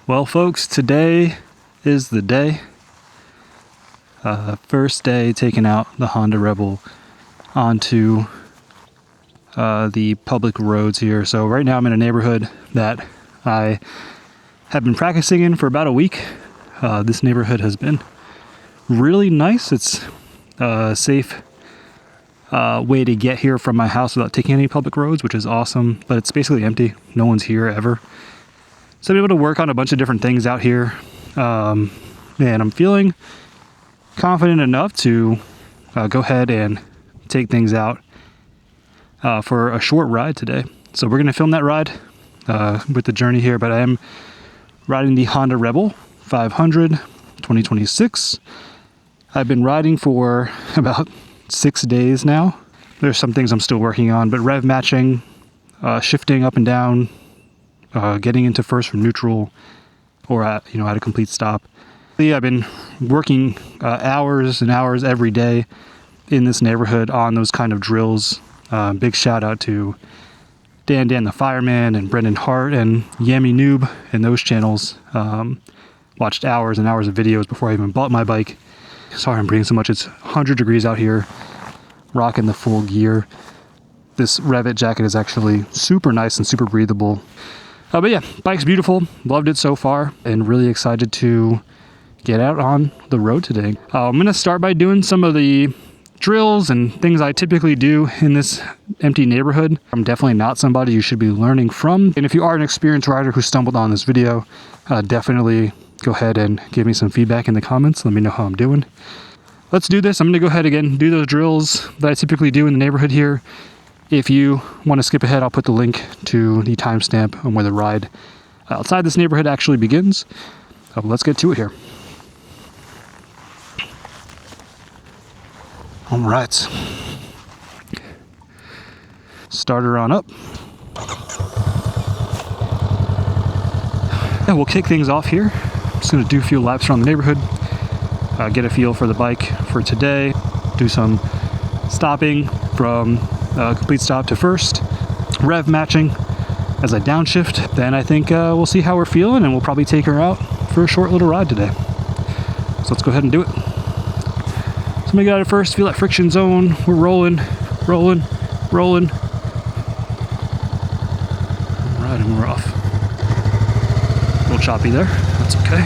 Well, folks, today is the day. First day taking out the Honda Rebel onto the public roads here. So right now I'm in a neighborhood that I have been practicing in for about a week. This neighborhood has been really nice. It's a safe way to get here from my house without taking any public roads, which is awesome, but it's basically empty. No one's here ever. So I'm able to work on a bunch of different things out here. And I'm feeling confident enough to go ahead and take things out for a short ride today. So we're going to film that ride with the journey here, but I am riding the Honda Rebel 500 2026. I've been riding for about 6 days now. There's some things I'm still working on, but rev matching, shifting up and down, getting into first from neutral or at a complete stop. Yeah, I've been working hours and hours every day in this neighborhood on those kind of drills. Big shout out to Dan the Fireman and Brendan Hart and Yami Noob and those channels. Watched hours and hours of videos before I even bought my bike. Sorry I'm breathing so much. It's 100 degrees out here, rocking the full gear. This Revit jacket is actually super nice and super breathable. But yeah, bike's beautiful. Loved it so far and really excited to get out on the road today. I'm going to start by doing some of the drills and things I typically do in this empty neighborhood. I'm definitely not somebody you should be learning from. And if you are an experienced rider who stumbled on this video, definitely go ahead and give me some feedback in the comments. Let me know how I'm doing. Let's do this. I'm going to go ahead again, do those drills that I typically do in the neighborhood here. If you want to skip ahead, I'll put the link to the timestamp on where the ride outside this neighborhood actually begins. Let's get to it here. All right. Starter on up. Yeah, we'll kick things off here. I'm just going to do a few laps around the neighborhood, get a feel for the bike for today, do some stopping from complete stop to first, rev matching as I downshift. Then I think we'll see how we're feeling and we'll probably take her out for a short little ride today. So let's go ahead and do it. So make it out at first, feel that friction zone. We're rolling. All right, and we're off. A little choppy there, that's okay.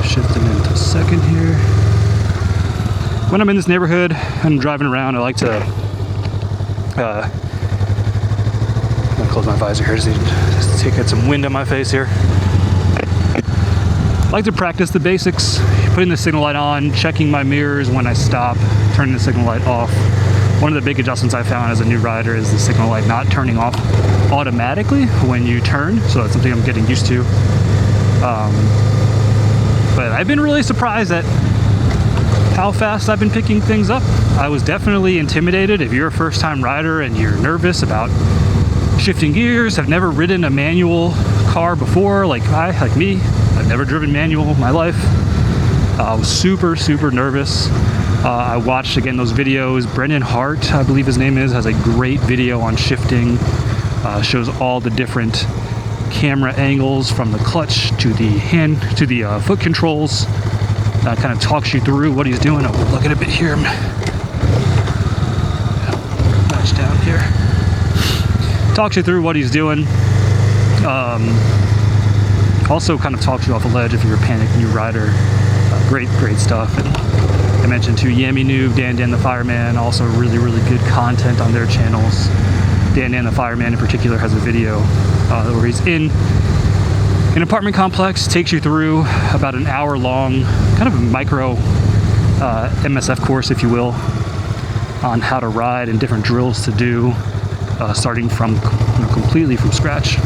Shifting into second here. When I'm in this neighborhood and driving around, I like to I'm gonna close my visor here just to get some wind on my face here. I like to practice the basics, putting the signal light on, checking my mirrors when I stop, turning the signal light off. One of the big adjustments I found as a new rider is the signal light not turning off automatically when you turn, so that's something I'm getting used to. But I've been really surprised at how fast I've been picking things up. I was definitely intimidated. If you're a first-time rider and you're nervous about shifting gears, have never ridden a manual car before, like me, I've never driven manual in my life. I was super nervous. I watched again those videos. Brendan Hart, I believe his name is, has a great video on shifting. Shows all the different camera angles from the clutch to the foot controls. Kind of talks you through what he's doing. Oh, look at a bit here. Match down here. Talks you through what he's doing. Also kind of talks you off a ledge if you're a panicked new rider. Great stuff. And I mentioned too, Yami Noob, Dan the Fireman, also really good content on their channels. Dan the Fireman in particular has a video where he's in an apartment complex, takes you through about an hour long, kind of a micro MSF course, if you will, on how to ride and different drills to do, starting from completely from scratch.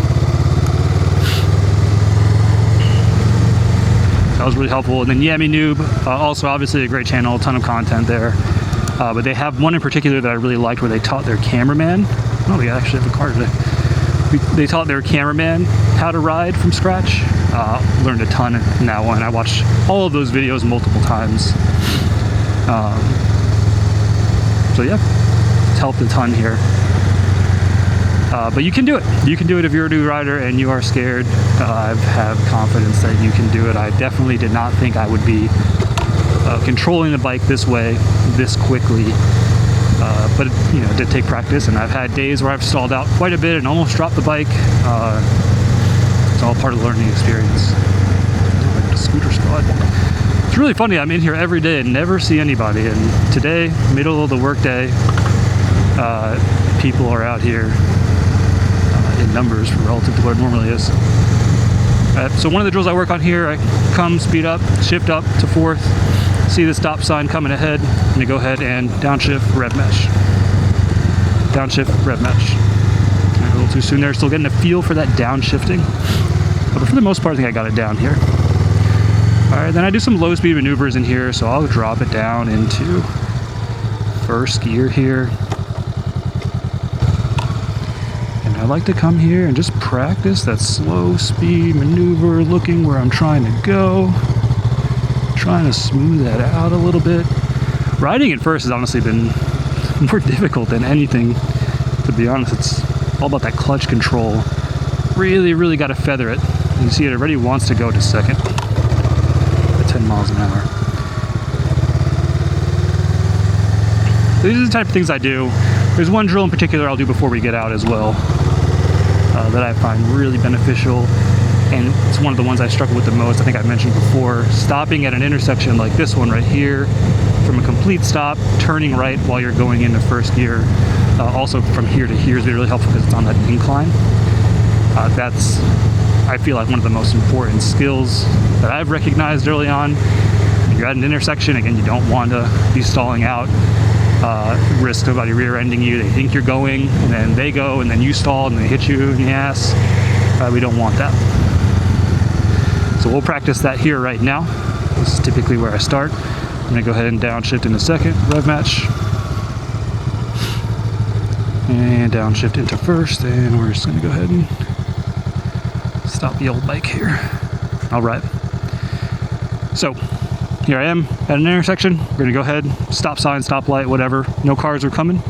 That was really helpful. And then Yami Noob, also obviously a great channel, a ton of content there. But they have one in particular that I really liked where they taught their cameraman. Oh, we actually have a car today. They taught their cameraman how to ride from scratch. Learned a ton in that one. I watched all of those videos multiple times. So yeah, it's helped a ton here. But you can do it. You can do it if you're a new rider and you are scared. I have confidence that you can do it. I definitely did not think I would be controlling the bike this way, this quickly. But it did take practice, and I've had days where I've stalled out quite a bit and almost dropped the bike. It's all part of the learning experience. Like the scooter squad. It's really funny. I'm in here every day and never see anybody. And today, middle of the workday, people are out here in numbers relative to what it normally is. So one of the drills I work on here, I come, speed up, shift up to fourth, see the stop sign coming ahead, I'm gonna go ahead and downshift, rev mesh. Downshift, rev mesh. A little too soon there, still getting a feel for that downshifting. But for the most part, I think I got it down here. All right, then I do some low speed maneuvers in here, so I'll drop it down into first gear here. I like to come here and just practice that slow speed maneuver, looking where I'm trying to go, trying to smooth that out a little bit. Riding at first has honestly been more difficult than anything, to be honest. It's all about that clutch control. Really got to feather it. You see it already wants to go to second at 10 miles an hour. These are the type of things I do. There's one drill in particular I'll do before we get out as well. That I find really beneficial, and it's one of the ones I struggle with the most. I think I mentioned before, stopping at an intersection like this one right here, from a complete stop, turning right while you're going into first gear. Also from here to here is really helpful because it's on that incline. That's, I feel like, one of the most important skills that I've recognized early on. When you're at an intersection, again, you don't want to be stalling out. Risk somebody rear-ending you. They think you're going, and then they go, and then you stall, and they hit you in the ass. We don't want that. So we'll practice that here right now. This is typically where I start. I'm going to go ahead and downshift in a second, rev match. And downshift into first, and we're just going to go ahead and stop the old bike here. All right. So here I am at an intersection. We're gonna go ahead, stop sign, stop light, whatever. No cars are coming.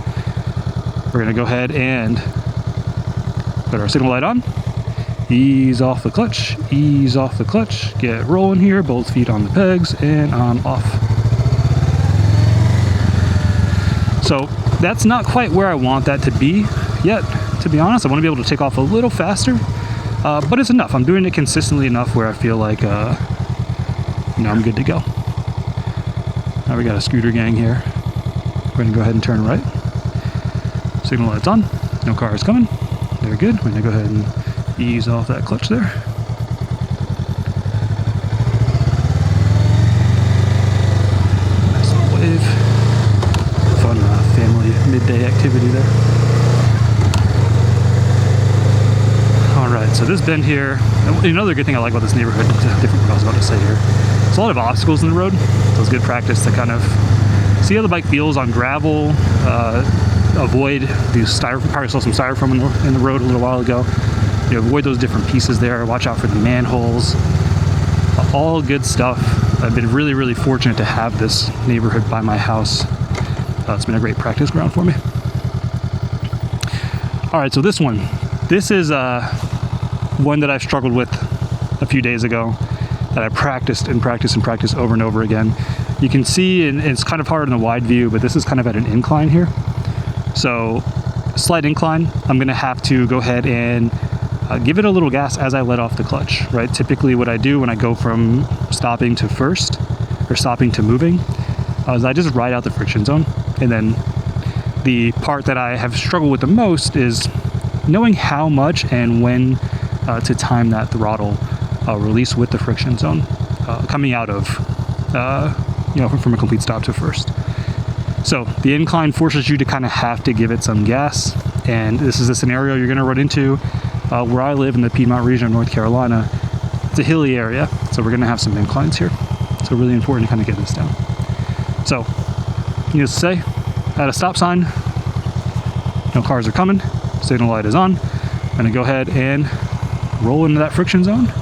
We're gonna go ahead and put our signal light on. Ease off the clutch, ease off the clutch. Get rolling here, both feet on the pegs, and on off. So that's not quite where I want that to be yet, to be honest. I wanna be able to take off a little faster, but it's enough. I'm doing it consistently enough where I feel like, I'm good to go. Now we got a scooter gang here. We're gonna go ahead and turn right. Signal light's on. No cars coming. They're good. We're gonna go ahead and ease off that clutch there. Nice little wave. Fun family midday activity there. All right, so this bend here. Another good thing I like about this neighborhood, different what I was about to say here. There's a lot of obstacles in the road, so it's good practice to kind of see how the bike feels on gravel, avoid these styrofoam. Probably saw some styrofoam in the road a little while ago. Avoid those different pieces there, watch out for the manholes, all good stuff. I've been really fortunate to have this neighborhood by my house. It's been a great practice ground for me. All right, so this is one that I struggled with a few days ago, that I practiced over and over again. You can see, and it's kind of hard in the wide view, but this is kind of at an incline here. So slight incline, I'm gonna have to go ahead and give it a little gas as I let off the clutch, right? Typically what I do when I go from stopping to first, or stopping to moving, is I just ride out the friction zone. And then the part that I have struggled with the most is knowing how much and when to time that throttle release with the friction zone coming out of, from a complete stop to first. So the incline forces you to kind of have to give it some gas. And this is a scenario you're gonna run into where I live in the Piedmont region of North Carolina. It's a hilly area, so we're gonna have some inclines here. So really important to kind of get this down. So, needless to say, at a stop sign, no cars are coming, signal light is on. I'm gonna go ahead and roll into that friction zone.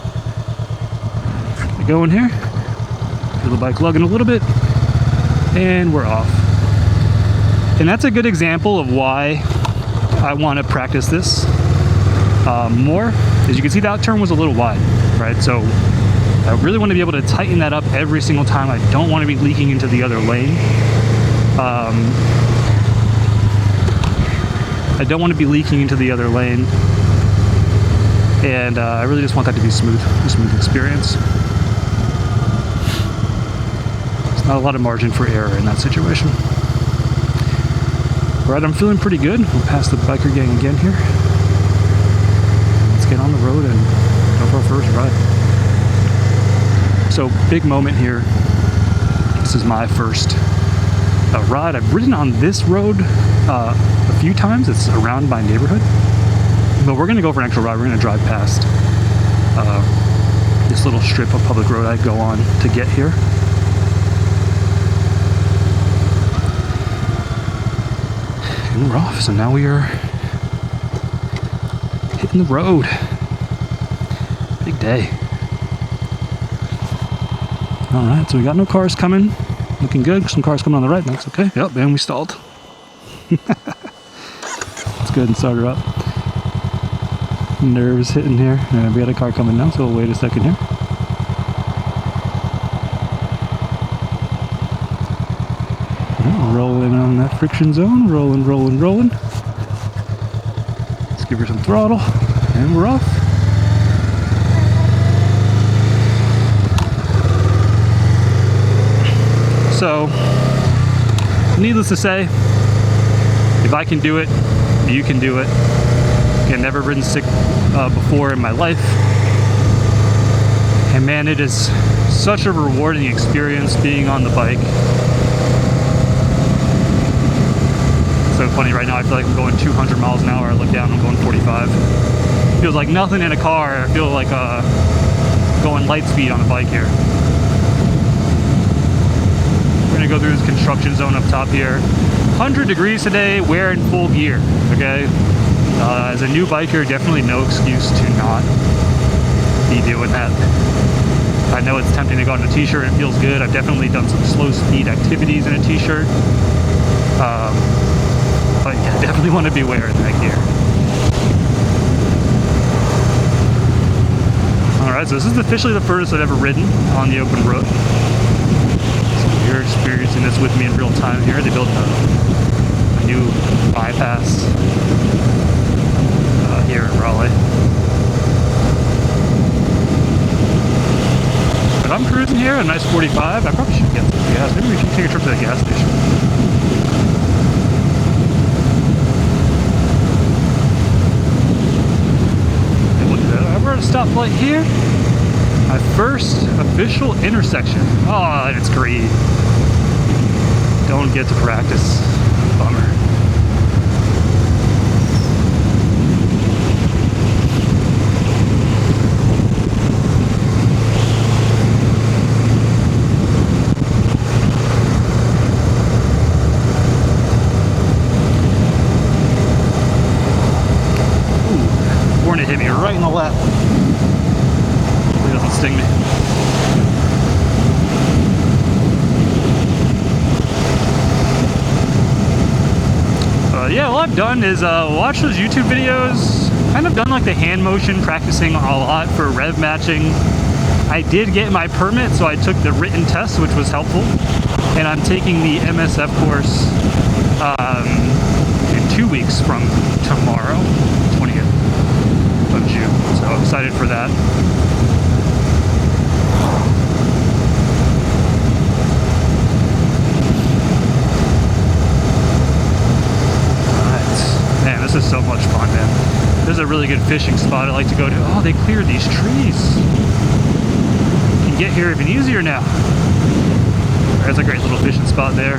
Go in here, feel the bike lugging a little bit, and we're off. And that's a good example of why I want to practice this more. As you can see, that turn was a little wide, right? So I really want to be able to tighten that up every single time. I don't want to be leaking into the other lane. I don't want to be leaking into the other lane. And I really just want that to be smooth, a smooth experience. There's not a lot of margin for error in that situation. All right, I'm feeling pretty good. We'll pass the biker gang again here. Let's get on the road and go for our first ride. So, big moment here. This is my first ride. I've ridden on this road a few times. It's around my neighborhood. But we're going to go for an actual ride. We're going to drive past this little strip of public road I go on to get here. And we're off. So now we are hitting the road. Big day. Alright, so we got no cars coming. Looking good. Some cars coming on the right. That's okay. Yep, and we stalled. Let's go ahead and start her up. Nerves hitting here. We got a car coming now, so we'll wait a second here. Rolling on that friction zone. Rolling, rolling, rolling. Let's give her some throttle. And we're off. So, needless to say, if I can do it, you can do it. I've never ridden stick before in my life. And man, it is such a rewarding experience being on the bike. So funny, right now I feel like I'm going 200 miles an hour. I look down, I'm going 45. Feels like nothing in a car. I feel like going light speed on a bike here. We're gonna go through this construction zone up top here. 100 degrees today, wearing full gear, okay? As a new biker, definitely no excuse to not be doing that. I know it's tempting to go on a t-shirt, it feels good. I've definitely done some slow speed activities in a t-shirt. But yeah, definitely want to be wearing that gear. Alright, so this is officially the furthest I've ever ridden on the open road. So you're experiencing this with me in real time here. They built a new bypass here in Raleigh. But I'm cruising here, a nice 45. I probably should get some gas. Maybe we should take a trip to the gas station. And look at that. We're at a stoplight here. My first official intersection. Oh, and it's green. Don't get to practice. Bummer. Hit me right in the lap. It doesn't sting me. Yeah, all I've done is watch those YouTube videos. Kind of done like the hand motion, practicing a lot for rev matching. I did get my permit, so I took the written test, which was helpful. And I'm taking the MSF course in 2 weeks from tomorrow, 20th. Of June, so I'm excited for that. Alright. Man, this is so much fun, man. This is a really good fishing spot I like to go to. Oh, they cleared these trees. You can get here even easier now. There's a great little fishing spot there.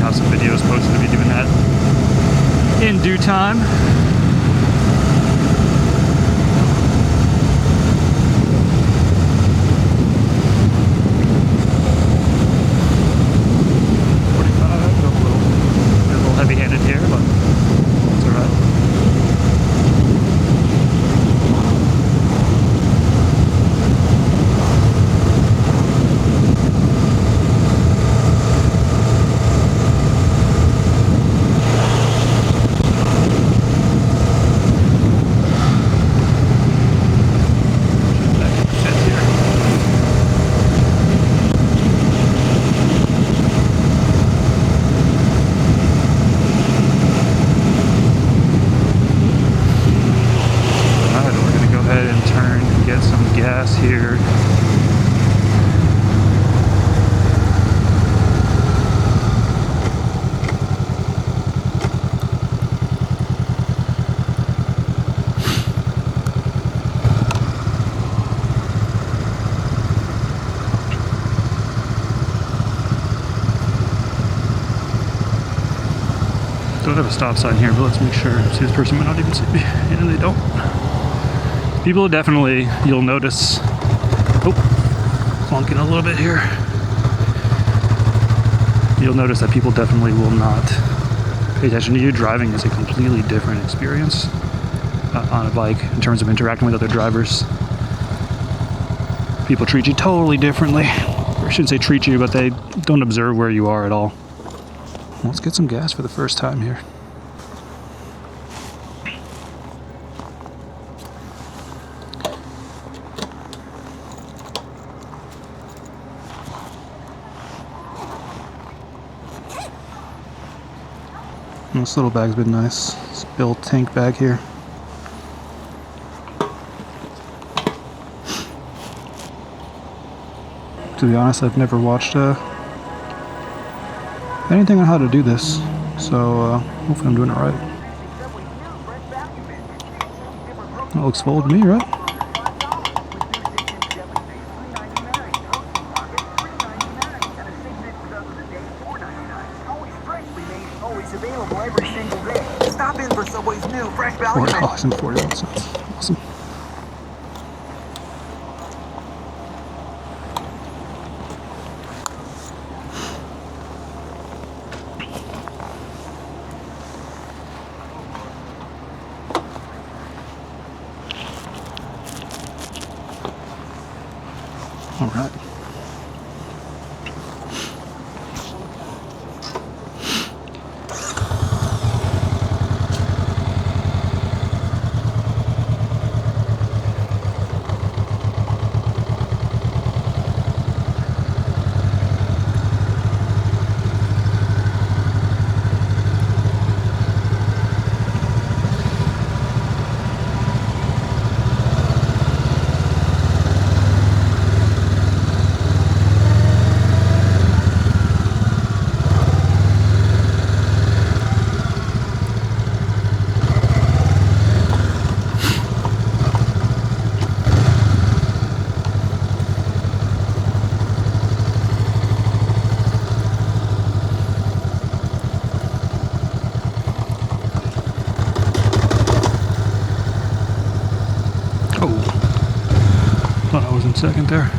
Have some videos posted to be doing that in due time. Heavy-handed here, but it's alright. gas here. Don't have a stop sign here, but let's make sure. See, this person might not even see me. And they don't. People definitely, you'll notice. Oh, clunking a little bit here. You'll notice that people definitely will not pay attention to you. Driving is a completely different experience on a bike in terms of interacting with other drivers. People treat you totally differently. Or I shouldn't say treat you, but they don't observe where you are at all. Let's get some gas for the first time here. This little bag's been nice. This Bill tank bag here. To be honest, I've never watched anything on how to do this, so hopefully I'm doing it right. That looks full to me, right? $4.41. Awesome. All right. Thought I was in second there.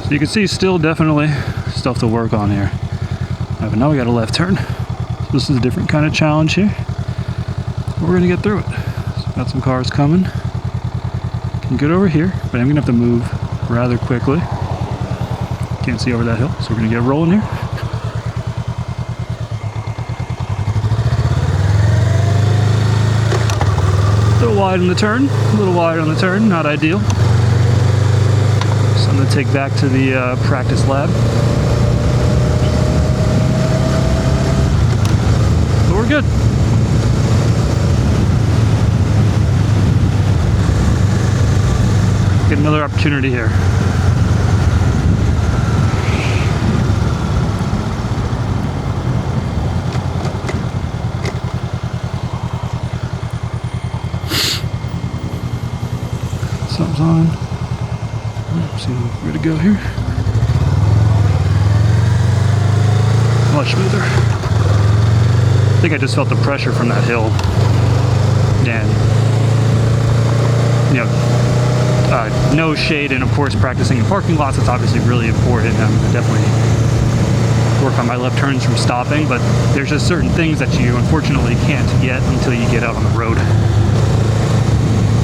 So you can see still definitely stuff to work on here. But now we got a left turn. So this is a different kind of challenge here. We're gonna get through it. So got some cars coming. Can get over here, but I'm gonna have to move rather quickly. Can't see over that hill, so we're gonna get rolling here. A little wide on the turn, not ideal. So I'm going to take back to the practice lab. But we're good. Get another opportunity here. Something's on. See where to go here. Much smoother. I think I just felt the pressure from that hill. And, you know, no shade, and of course practicing in parking lots, it's obviously really important. I definitely work on my left turns from stopping, but there's just certain things that you unfortunately can't get until you get out on the road.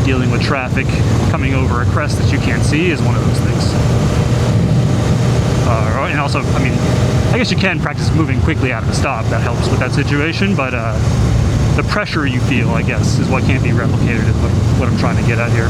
Dealing with traffic, coming over a crest that you can't see is one of those things. And also, I mean, I guess you can practice moving quickly out of a stop. That helps with that situation, but the pressure you feel, I guess, is what can't be replicated, is what I'm trying to get at here.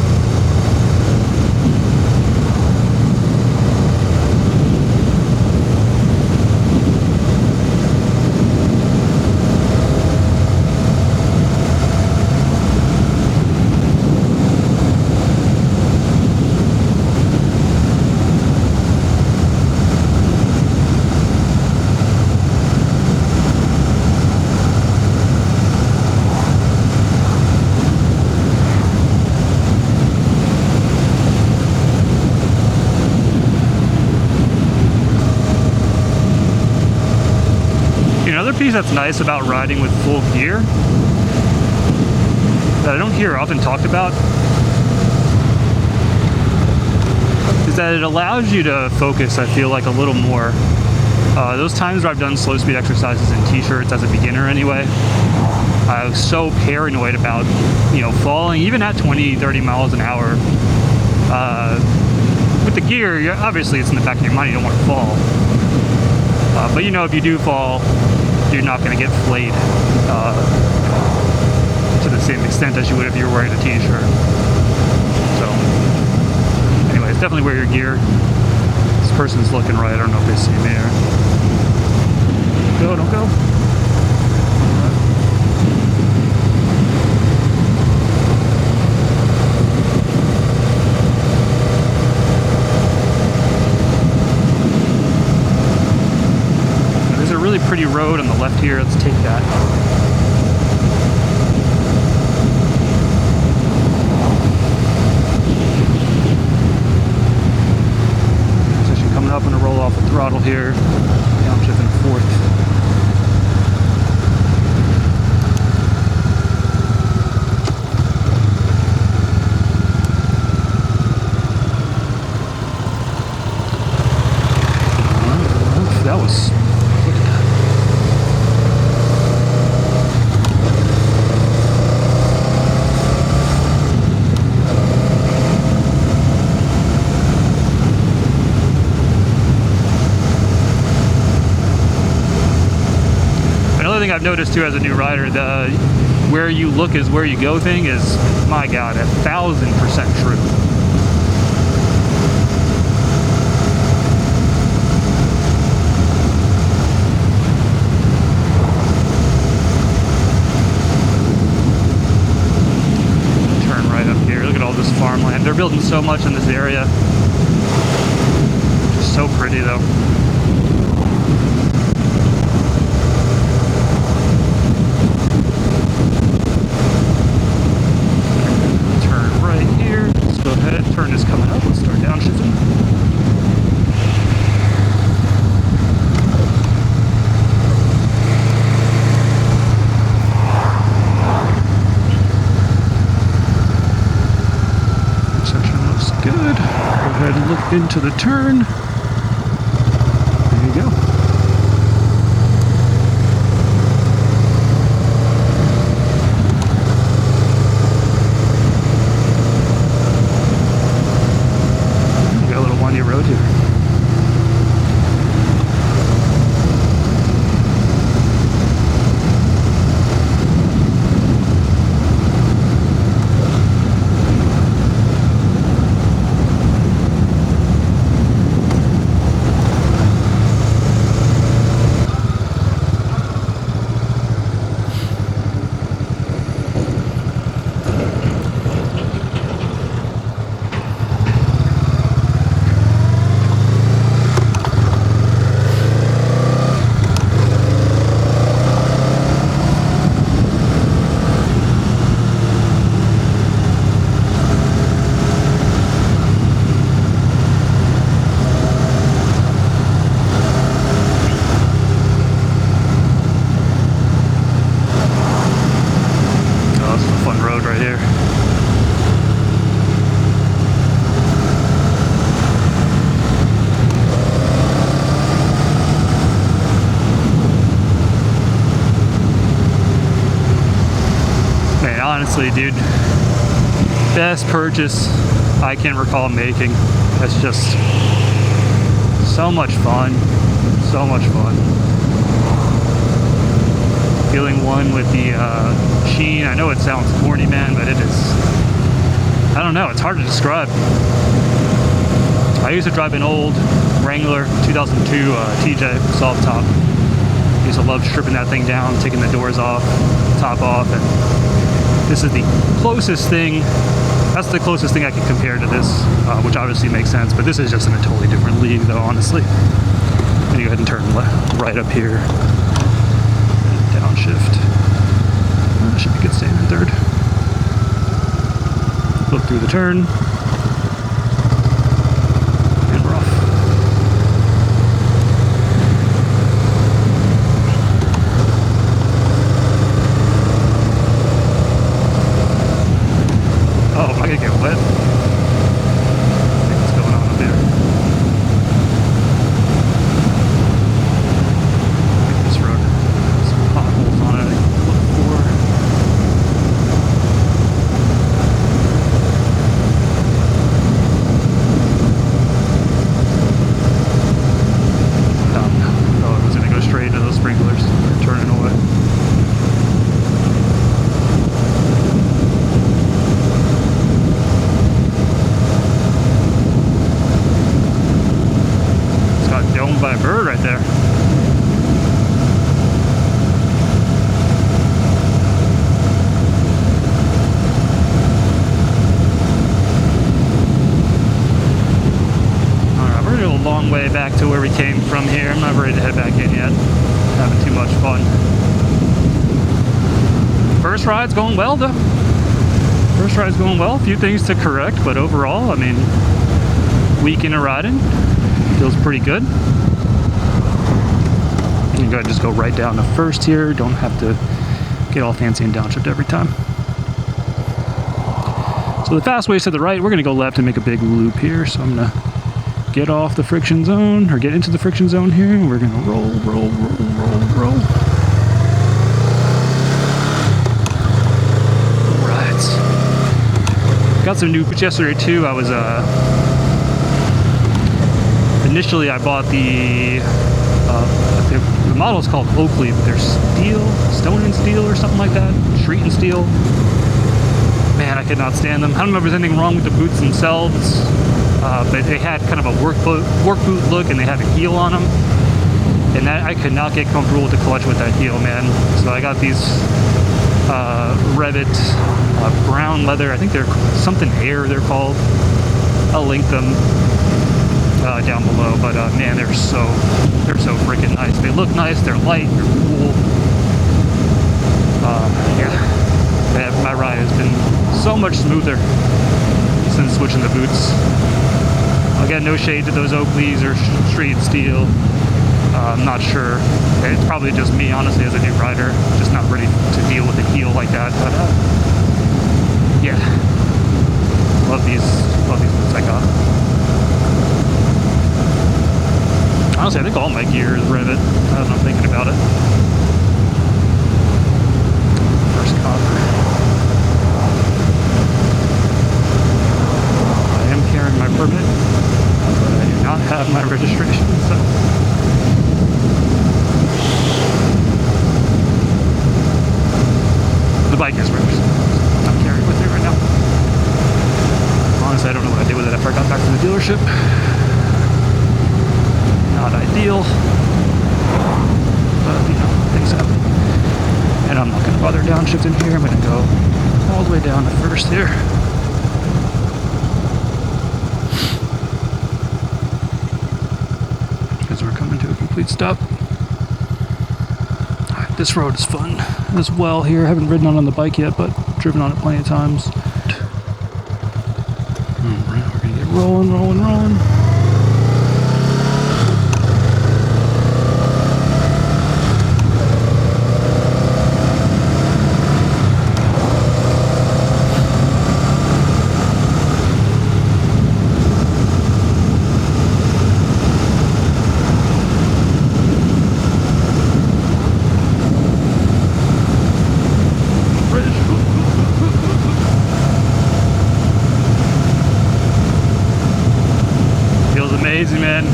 Another piece that's nice about riding with full gear that I don't hear often talked about is that it allows you to focus, I feel like, a little more. Those times where I've done slow speed exercises in t-shirts as a beginner anyway, I was so paranoid about, falling, even at 20, 30 miles an hour. With the gear, obviously it's in the back of your mind, you don't want to fall. But if you do fall, you're not going to get flayed to the same extent as you would if you were wearing a t-shirt. So, anyways, definitely wear your gear. This person's looking right. I don't know if they see me or... Go, don't go. There's a really pretty road on the left here. Let's take that. Up and roll off the throttle here, downshifting fourth. That was, look at that. Thing I've noticed too as a new rider, the where you look is where you go thing is, my God, 1,000% true. Turn right up here. Look at all this farmland. They're building so much in this area. Just so pretty though. Turn is coming up. Let's start downshifting. Section looks good. Go ahead and look into the turn. There you go. Road here. Honestly, dude, best purchase I can recall making. That's just so much fun. So much fun. Feeling one with the sheen. I know it sounds corny, man, but it is, I don't know, it's hard to describe. I used to drive an old Wrangler 2002 TJ soft top. I used to love stripping that thing down, taking the doors off, top off, and this is the closest thing, that's the closest thing I can compare to this, which obviously makes sense, but this is just in a totally different league though, honestly. Then you go ahead and turn right up here, and downshift. That should be good staying in third. Flip through the turn, and we're off. way back to where we came from here. I'm not ready to head back in yet. Having too much fun. First ride's going well though. First ride's going well. A few things to correct, but overall, I mean, week into riding, feels pretty good. You can go ahead and just go right down to first here. Don't have to get all fancy and downshift every time. So the fast way's to the right. We're gonna go left and make a big loop here. So I'm gonna get off the friction zone, or get into the friction zone here, and we're gonna roll. Right. Got some new boots yesterday too. I was initially I bought the model is called Oakley, but they're stone and steel or something like that, street and steel. Man, I could not stand them. I don't remember if there's anything wrong with the boots themselves, but they had kind of a work boot look, and they had a heel on them, and that I could not get comfortable with the clutch with that heel, man. So I got these Revit brown leather. I think they're something Air they're called. I'll link them down below, but man, they're so freaking nice. They look nice, they're light, they're cool. Yeah, my ride has been so much smoother since switching the boots. Again, no shade to those Oakleys or Street Steel. I'm not sure. It's probably just me, honestly, as a new rider, just not ready to deal with a heel like that. But yeah, love these boots I got. Honestly, I think all my gear is Revit, as I'm thinking about it. First copper. I am carrying my permit, but I do not have my registration, so. The bike is registered. I'm carrying it with me right now. Honestly, I don't know what I did with it after I got back from the dealership. Not ideal, but you know, things happen. And I'm not going to bother downshifting here. I'm going to go all the way down to first here. Because we're coming to a complete stop. Alright, this road is fun as well here. I haven't ridden on the bike yet, but driven on it plenty of times. Alright, we're going to get rolling. Amazing, man.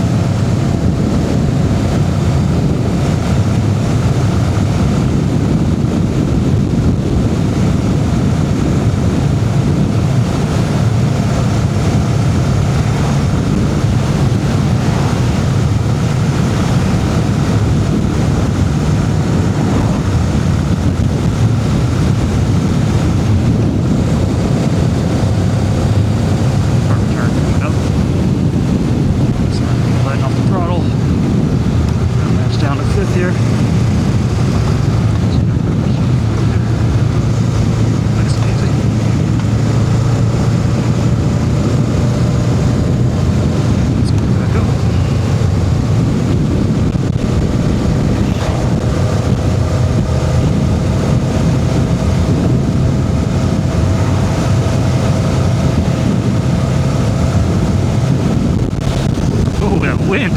Wind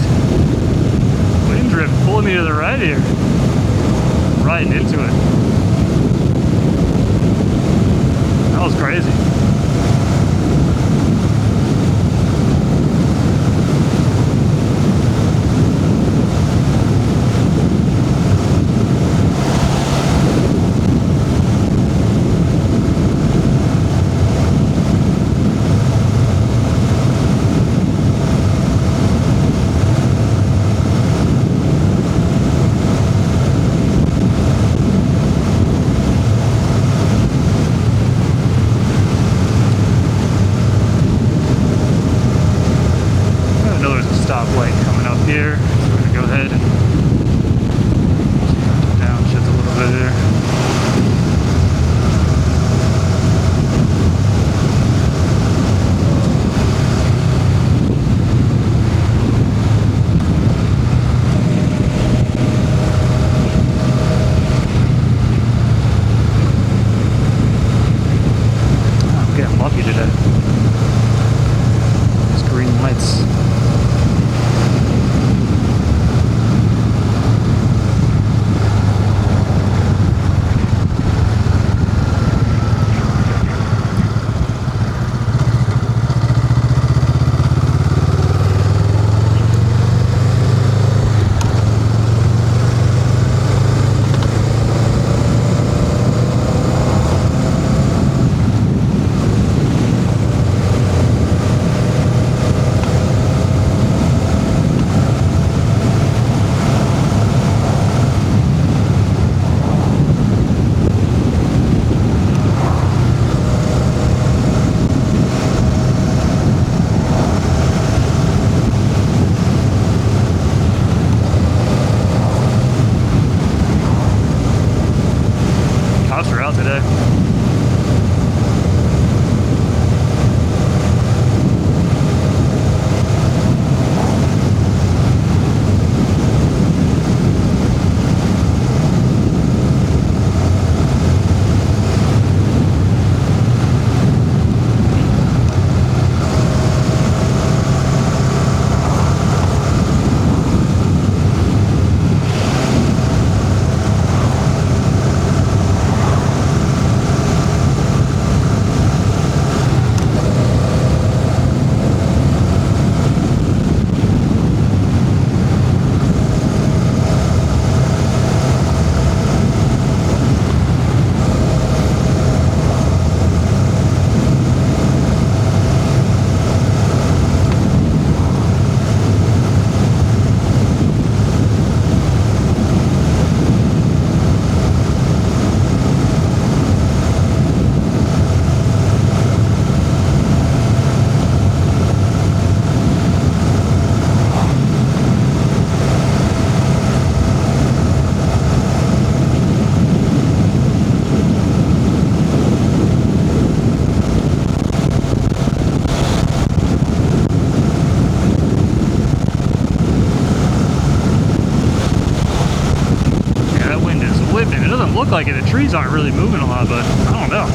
drift pulling me to the right here. Riding into it. That was crazy. out today. It doesn't look like it. The trees aren't really moving a lot, but I don't know.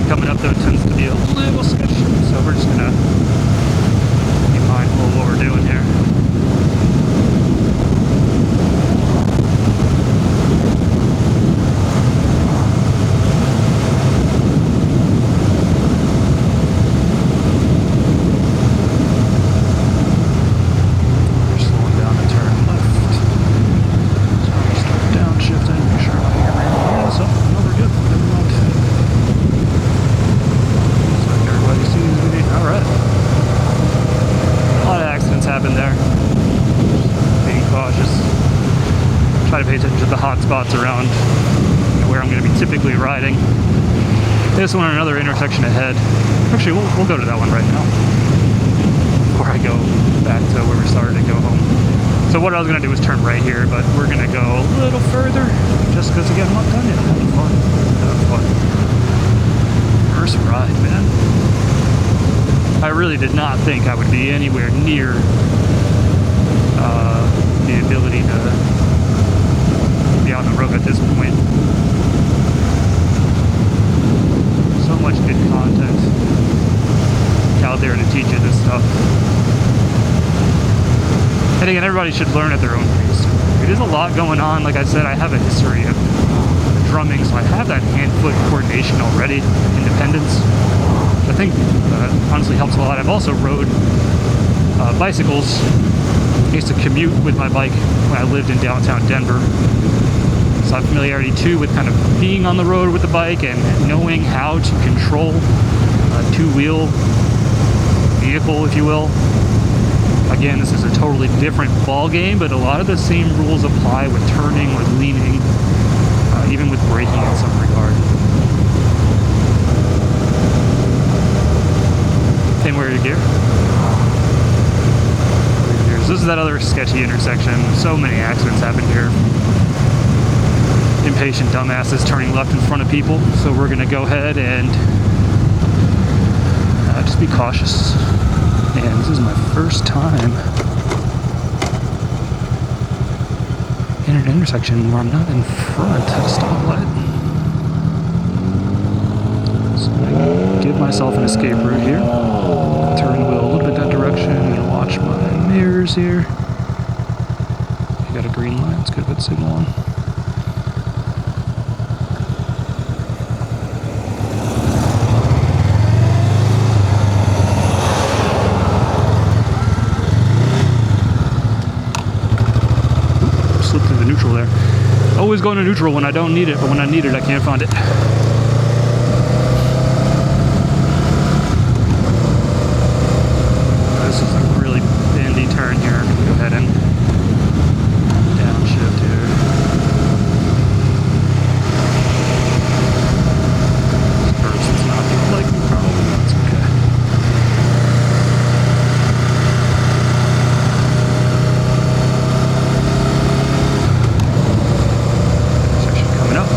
Coming up though tends to be a little sketchy, so we're just gonna be mindful of what we're doing here. We're slowing down to turn left. So I'm just downshifting, make sure I'm not here. Yeah, so no, we're good. Never mind. Alright. A lot of accidents happen there. Being cautious. Try to pay attention to the hot spots around where I'm going to be typically riding. This one, another intersection ahead. Actually, we'll go to that one right now. Before I go back to where we started and go home. So what I was going to do was turn right here, but we're going to go a little further. Just because, again, I'm not done yet. Having fun. Having fun. First ride, man. I really did not think I would be anywhere near the ability to be on the road at this point. So much good content out there to teach you this stuff. And again, everybody should learn at their own pace. It is a lot going on. Like I said, I have a history of drumming, so I have that hand-foot coordination already, independence. I think honestly helps a lot. I've also rode bicycles. I used to commute with my bike when I lived in downtown Denver. So I have familiarity too with kind of being on the road with the bike and knowing how to control a two-wheel vehicle, if you will. Again, this is a totally different ball game, but a lot of the same rules apply with turning, with leaning, even with braking in some regard. Same wear your gear. This is that other sketchy intersection. So many accidents happen here. Impatient dumbasses turning left in front of people. So we're gonna go ahead and just be cautious. And this is my first time in in an intersection where I'm not in front at a stoplight. So I'm gonna give myself an escape route here. Turn the wheel a little bit that direction and watch my mirrors here. You got a green light, it's good, put signal on. Slipped into neutral there. Always going to neutral when I don't need it, but when I need it, I can't find it. This is a really bendy turn here. I'm gonna go ahead and downshift here. This person's not gonna like me probably, that's okay. Section coming up.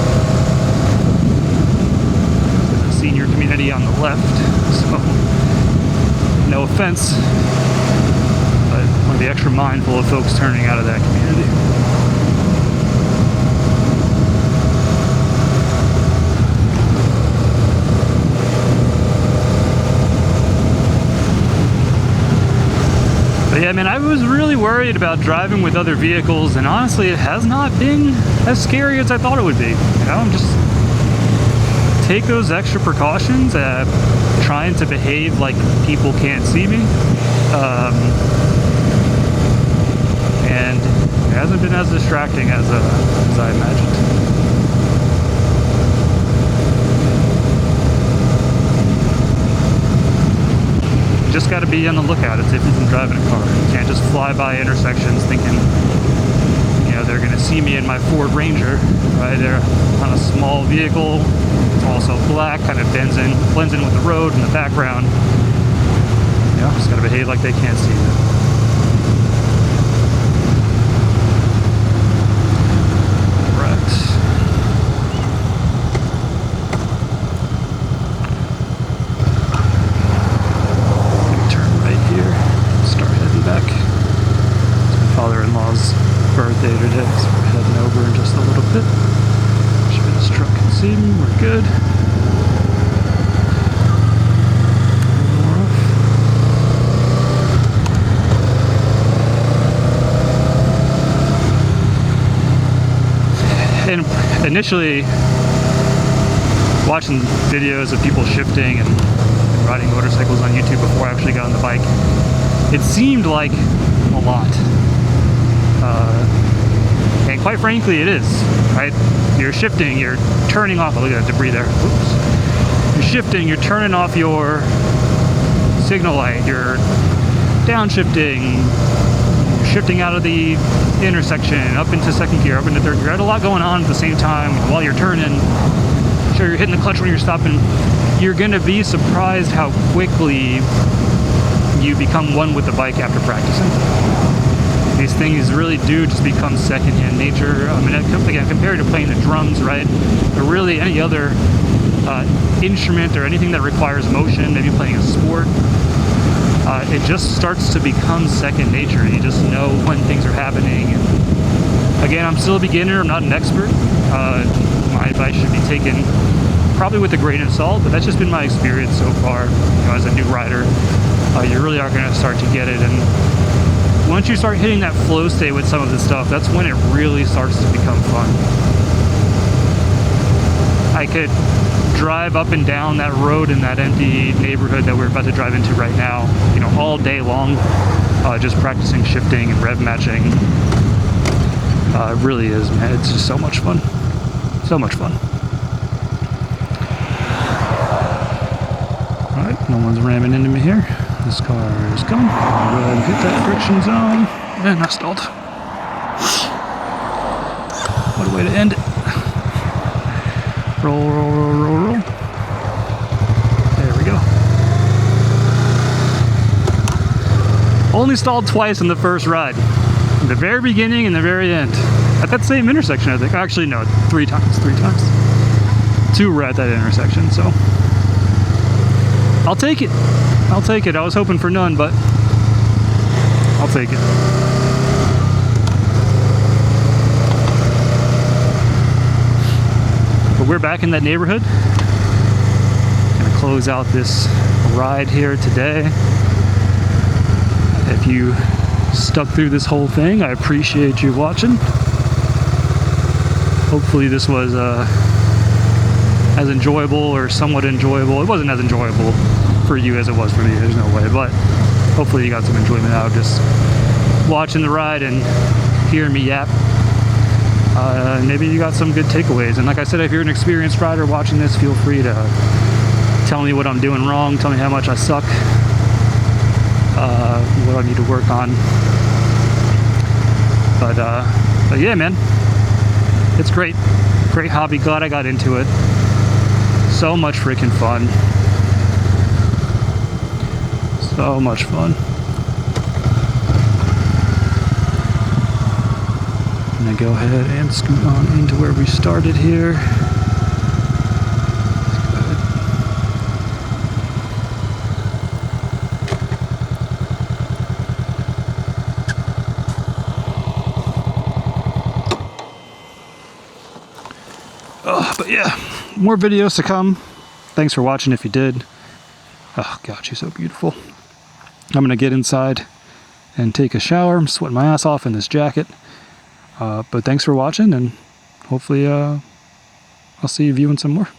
There's a senior community on the left, so no offense, but I want to be extra mindful of folks turning out of that community. But yeah, man, I was really worried about driving with other vehicles, and honestly, it has not been as scary as I thought it would be. You know, I'm just take those extra precautions, trying to behave like people can't see me, and it hasn't been as distracting as I imagined. You just got to be on the lookout. It's different from driving a car. You can't just fly by intersections thinking, you know, they're going to see me in my Ford Ranger, right? They're on a small vehicle. It's also black, kind of blends in with the road in the background. Yeah, just gotta behave like they can't see you. Right. Gonna turn right here, start heading back. It's my father-in-law's birthday today, so we're heading over in just a little bit. Sure this truck can see me, we're good. And initially, watching videos of people shifting and riding motorcycles on YouTube before I actually got on the bike, it seemed like a lot. And quite frankly, it is, right? You're shifting, you're turning off, oh, look at that debris there. Oops. You're shifting, you're turning off your signal light, you're downshifting, shifting out of the intersection, up into second gear, up into third gear. You had a lot going on at the same time while you're turning. Sure, you're hitting the clutch when you're stopping. You're gonna be surprised how quickly you become one with the bike after practicing. These things really do just become secondhand nature. I mean, again, compared to playing the drums, right? Or really any other instrument or anything that requires motion, maybe playing a sport, it just starts to become second nature. You just know when things are happening. And again, I'm still a beginner, I'm not an expert. My advice should be taken probably with a grain of salt, but that's just been my experience so far. You know, as a new rider, you really are gonna start to get it. And once you start hitting that flow state with some of this stuff, that's when it really starts to become fun. I could drive up and down that road in that empty neighborhood that we're about to drive into right now, you know, all day long, just practicing shifting and rev matching. It really is, man. It's just so much fun. So much fun. All right, no one's ramming into me here. This car is gone. I'll go ahead and hit that friction zone. And I stalled. What a way to end it. Roll, roll, roll, roll, roll. There we go. Only stalled twice in the first ride. The very beginning and the very end. At that same intersection, I think. Actually, no, 3 times. 3 times. 2 were at that intersection, so. I'll take it. I'll take it. I was hoping for none, but I'll take it. back in that neighborhood. Gonna close out this ride here today. If you stuck through this whole thing, I appreciate you watching. Hopefully this was as enjoyable or somewhat enjoyable. It wasn't as enjoyable for you as it was for me, there's no way, but hopefully you got some enjoyment out of just watching the ride and hearing me yap. Maybe you got some good takeaways. And like I said, if you're an experienced rider watching this, feel free to tell me what I'm doing wrong, tell me how much I suck, what I need to work on. But yeah, man, it's great hobby. Glad I got into it. So much freaking fun. So much fun. I'm gonna go ahead and scoot on into where we started here. But yeah, more videos to come. Thanks for watching if you did. Oh God, she's so beautiful. I'm gonna get inside and take a shower. I'm sweating my ass off in this jacket. But thanks for watching, and hopefully I'll see you viewing some more.